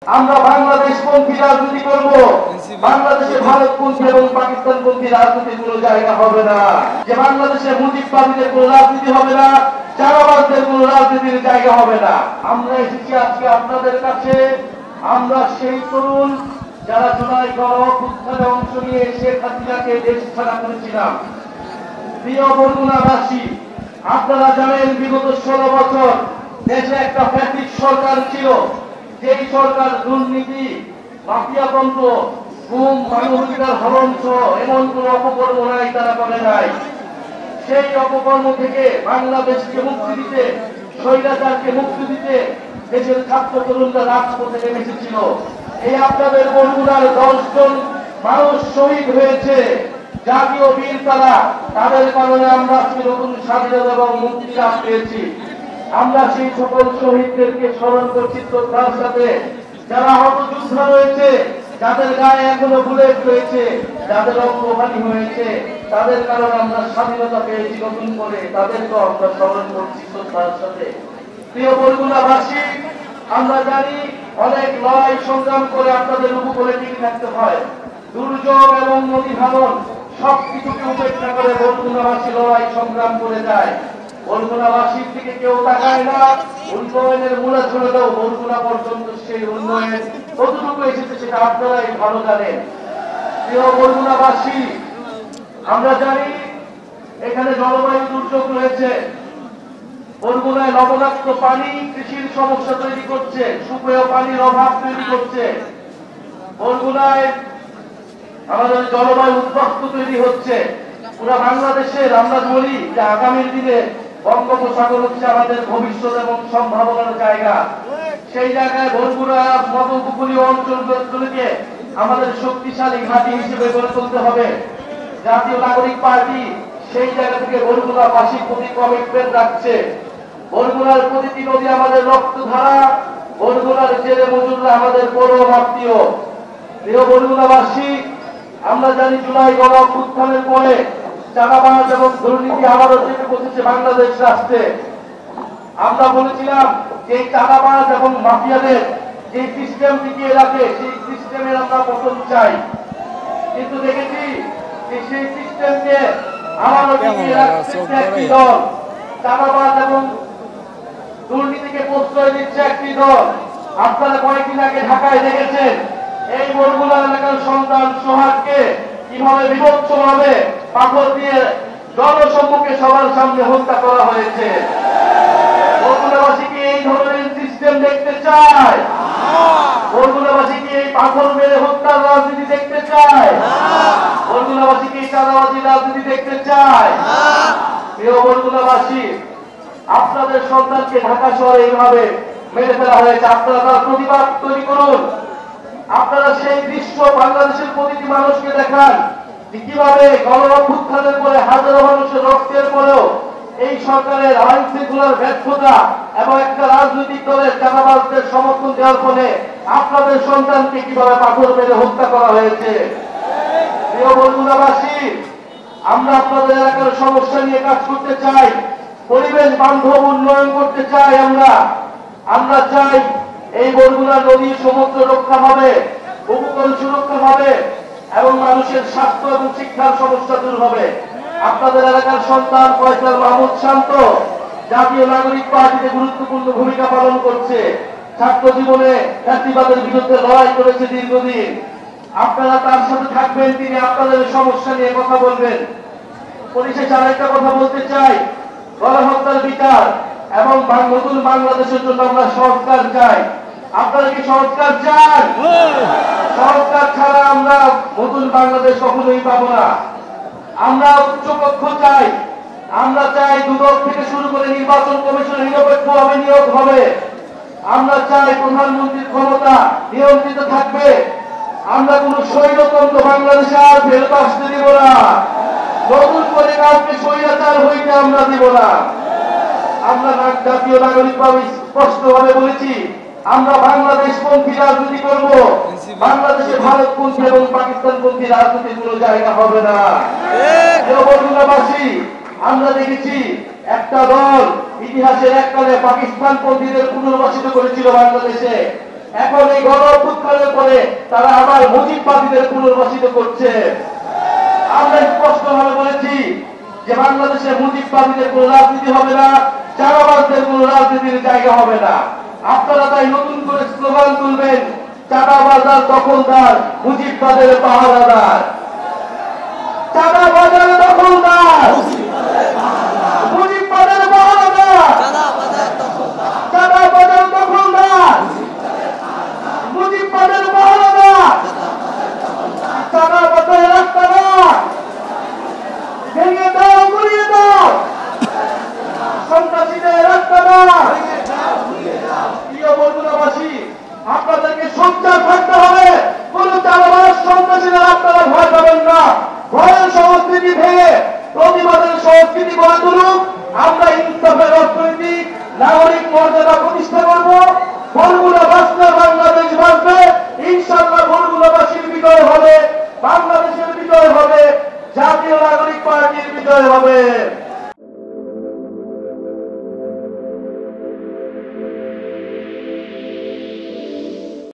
আমরা বাংলাদেশপন্থী রাজনীতি করব, বাংলাদেশে ভারতপন্থী এবং পাকিস্তানপন্থী রাজনীতির কোনো জায়গা হবে না। যে বাংলাদেশে মুজিববাদীদের কোনো রাজনীতি হবে না, চাঁদাবাজদের কোনো রাজনীতির জায়গা হবে না। আমরা এসেছি আজকে আপনাদের কাছে। আমরা সেই তরুণ যারা জুলাই গণঅভ্যুত্থানে অংশ নিয়ে শেখ হাসিনাকে দেশ ছাড়া করেছিলাম। প্রিয় বরগুনাবাসী, আপনারা জানেন বিগত 16 বছর দেশে একটা ফ্যাসিস্ট সরকার ছিল। যেই সরকার দুর্নীতি, মাফিয়াতন্ত্র, গুম, মানবাধিকার হরণ সহ এমন কোন অপকর্ম নাই তারা করে নাই। সেই অপকর্ম থেকে বাংলাদেশকে মুক্তি দিতে, স্বৈরাচারকে মুক্তি দিতে দেশের ছাত্র তরুণরা রাজপথে নেমে এসেছিল। এই আপনাদের বরগুনার 10 জন মানুষ শহীদ হয়েছে, জাতীয় বীর তারা। তাদের কারণে আমরা আজকে নতুন স্বাধীনতা এবং মুক্তি লাভ পেয়েছি। আমরা সেই সকল শহীদদেরকে স্মরণ করছি শ্রদ্ধার সাথে। যারা আহত যোদ্ধা রয়েছে, যাদের গায়ে এখনো বুলেট রয়েছে, যাদের অঙ্গহানি হয়েছে, তাদের কারণে আমরা স্বাধীনতা পেয়েছি নতুন করে, তাদেরকেও আমরা স্মরণ করছি শ্রদ্ধার সাথে। প্রিয় বরগুনাবাসী, আমরা জানি অনেক লড়াই সংগ্রাম করে আপনাদের উপকূলে টিকে থাকতে হয়। দুর্যোগ এবং নদী ভাঙন সবকিছুকে উপেক্ষা করে বরগুনাবাসী লড়াই সংগ্রাম করে যায়। বরগুনাবাসীর দিকে কেউ তাকায় না। উন্নয়নের মূলাধারটাও বরগুনা পর্যন্ত সেই উন্নয়ন কতটুকু এসেছে সেটা আপনারাই ভালো জানেন। প্রিয় বরগুনাবাসী, আমরা জানি এখানে জলবায়ু দুর্যোগ রয়েছে। বরগুনায় লবণাক্ত পানি কৃষির সমস্যা তৈরি করছে, সুপেয় পানির অভাব তৈরি করছে। বরগুনায় আমাদের জলবায়ু উদ্বাস্তু তৈরি হচ্ছে। পুরা বাংলাদেশের আমরা বলি যে আগামীর দিনে বঙ্গোপসাগর হচ্ছে আমাদের ভবিষ্যৎ এবং সম্ভাবনার জায়গা। সেই জায়গায় বরগুনা মত উপকূলীয় অঞ্চলগুলিকে আমাদের শক্তিশালী ঘাঁটি হিসেবে গড়ে তুলতে হবে। জাতীয় নাগরিক পার্টি সেই জায়গা থেকে বরগুনাবাসীর প্রতি কমিটমেন্ট রাখছে। বরগুনার প্রতিটি নদী আমাদের রক্তধারা, বরগুনার জেলে মজুররা আমাদের পরম আত্মীয়। প্রিয় বরগুনাবাসী, আমরা জানি জুলাই গণঅভ্যুত্থানের পরে চাঁদাবাজ এবং দুর্নীতি আবারও চেপে বসেছে বাংলাদেশ রাষ্ট্রে। আমরা বলেছিলাম যে চাঁদাবাজ এবং মাফিয়াদের যে সিস্টেম টিকিয়ে রাখে, সেই সিস্টেমের আমরা পতন চাই। কিন্তু দেখেছি যে সেই সিস্টেমকে আবারও টিকিয়ে রাখছে একটি দল, চাঁদাবাজ এবং দুর্নীতিকে প্রশ্রয় দিচ্ছে একটি দল। আপনারা কয়েকদিন আগে ঢাকায় দেখেছেন এই বরগুনা এলাকার সন্তান সোহাগকে কিভাবে বিভৎসভাবে পাথর দিয়ে জনসম্মুখে সবার সামনে হত্যা করা হয়েছে। বরগুনাবাসী কি এই ধরনের সিস্টেম দেখতে চায়? বরগুনাবাসী কি এই পাথর মেরে হত্যার রাজনীতি দেখতে চায়? বরগুনাবাসী কি চাঁদাবাজির রাজনীতি দেখতে চায়? প্রিয় বরগুনাবাসী, আপনাদের সন্তানকে ঢাকা শহরে এইভাবে মেরে ফেলা হয়েছে। আপনারা তার প্রতিবাদ তৈরি করুন। আপনারা সেই দৃশ্য বাংলাদেশের প্রতিটি মানুষকে দেখান যে কিভাবে গণঅভ্যুত্থানের পরে হাজারো মানুষের রক্তের পরেও এই সরকারের আইন শৃঙ্খলার ব্যর্থতা এবং একটা রাজনৈতিক দলের চাঁদাবাজদের সমর্থন দেওয়ার ফলে আপনাদের সন্তানকে কিভাবে পাথর মেরে হত্যা করা হয়েছে। প্রিয় বরগুনাবাসী, আমরা আপনাদের এলাকার সমস্যা নিয়ে কাজ করতে চাই, পরিবেশ বান্ধব উন্নয়ন করতে চাই। আমরা চাই এই বরগুনা নদী সমুদ্র রক্ষা হবে, উপকূল সুরক্ষা হবে এবং মানুষের স্বাস্থ্য এবং শিক্ষার সমস্যা দূর হবে। আপনাদের এলাকার সন্তান ফয়সাল মাহমুদ শান্ত জাতীয় নাগরিক পার্টিতে গুরুত্বপূর্ণ ভূমিকা পালন করছে। ছাত্র জীবনে ফ্যাসিবাদের বিরুদ্ধে লড়াই করেছে দীর্ঘদিন। আপনারা তার সাথে থাকবেন, তিনি আপনাদের সমস্যা নিয়ে কথা বলবেন। পরিশেষে আরেকটা কথা বলতে চাই, গণহত্যার বিচার এবং নতুন বাংলাদেশের জন্য আমরা সংস্কার চাই। আপনারা কি সংস্কার চান? সংস্কার ছাড়া আমরা নতুন বাংলাদেশ কখনোই পাবো না। আমরা উচ্চকক্ষ চাই। আমরা চাই দুদক থেকে শুরু করে নির্বাচন কমিশন নিরপেক্ষভাবে নিয়োগ হবে। আমরা চাই প্রধানমন্ত্রীর ক্ষমতা নিয়ন্ত্রিত থাকবে। আমরা কোন স্বৈরতন্ত্র বাংলাদেশে আর ফেরত আসতে দিব না। নতুন করে কাউকে স্বৈরাচার হইতে আমরা দিব না। আমরা জাতীয় নাগরিক ভাবে স্পষ্টভাবে বলেছি, আমরা বাংলাদেশপন্থী রাজনীতি করব, বাংলাদেশে ভারতপন্থী এবং পাকিস্তানপন্থী রাজনীতির কোনো জায়গা হবে না। বরগুনাবাসী, আমরা দেখেছি একটা দল ইতিহাসের এককালে পাকিস্তানপন্থীদের পুনর্বাসিত করেছিল বাংলাদেশে। এখন এই গণ অভ্যুত্থানের পরে তারা আবার মুজিববাদীদের পুনর্বাসিত করছে। আমরা স্পষ্টভাবে বলেছি যে বাংলাদেশে মুজিববাদীদের কোন রাজনীতি হবে না, চাঁদাবাজদের কোন রাজনীতির জায়গা হবে না। আপনারা তাই নতুন করে স্লোগান তুলবেন, চাঁদাবাজার দখলদার, মুজিববাদের পাহারাদার। চাঁদাবাজার দখলদার, মুজিববাদের পাহারাদার। চাঁদাবাজার দখলদার, মুজিববাদের পাহারাদার। চাঁদাবাজার রাস্তাঘাট ভেঙে দাও, গুড়িয়ে দাও। সন্ত্রাসীদের রাস্তাঘাট। প্রিয় বরগুনাবাসী, আপনাদেরকে সোচ্চার থাকতে হবে। কোন চাঁদাবাজ সন্ত্রাসীদের আপনারা ভয় পাবেন না। ভয়ের সংস্কৃতি ভেঙে প্রতিবাদের সংস্কৃতি গড়ে তুলুক। আমরা ইনসাফের অর্থনীতি, নাগরিক মর্যাদা প্রতিষ্ঠা করব। বরগুনা বাঁচলে বাংলাদেশ বাঁচবে। ইনশাআল্লাহ বরগুনাবাসীর বিজয় হবে, বাংলাদেশের বিজয় হবে, জাতীয় নাগরিক পার্টির বিজয় হবে।